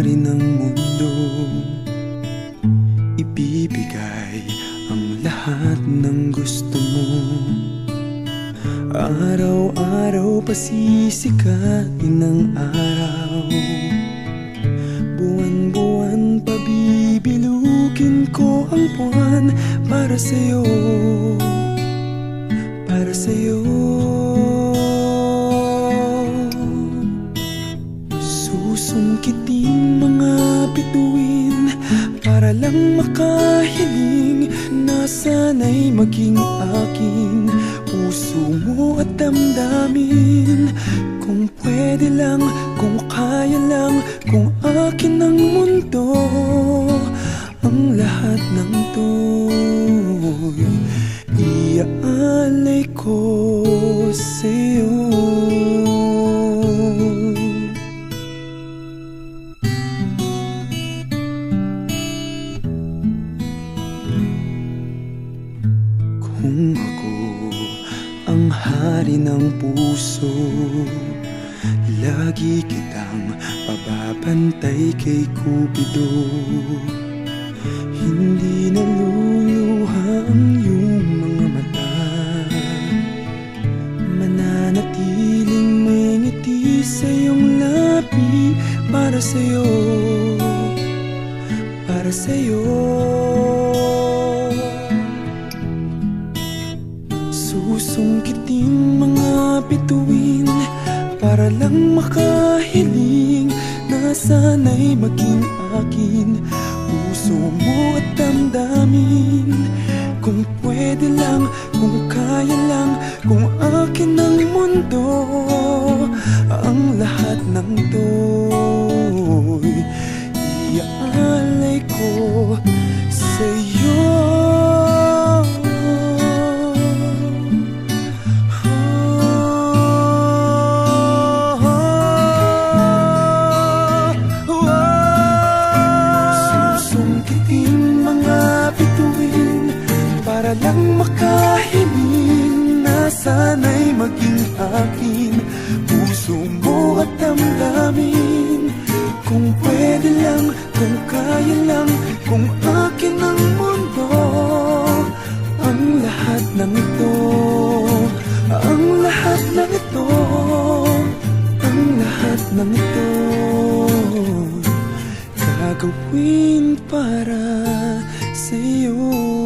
hari ng mundo, ibibigay ang lahat ng gusto mo. Araw-araw pasisikatin ng araw, buwan-buwan pabibilukin ko ang buwan para sa'yo, para sa'yo. Susungkitin mga bituin para lang makahiling na sana'y maging aking puso mo at damdamin. Kung pwede lang, kung kaya lang, kung akin ang mundo, ang lahat ng to'y iaalay ko sa'yo. Kung ako ang hari ng puso, lagi kitang pababantay kay Cupido. Hindi naluluha ang iyong mga mata, mananatiling may ngiti sa iyong labi. Para sa'yo, para sa'yo. Susungkitin mga bituin para lang makahiling na sana'y maging akin puso mo at damdamin. Kung pwede lang, kung kaya lang, kung akin ang mundo, ang lahat ng to'y iaalay ko sa'yo. Para lang makahiling na sana'y maging akin puso mo at damdamin. Kung pwede lang, kung kaya lang, kung akin ang mundo, ang lahat ng ito, ang lahat ng ito, ang lahat ng ito, gagawin para sa'yo.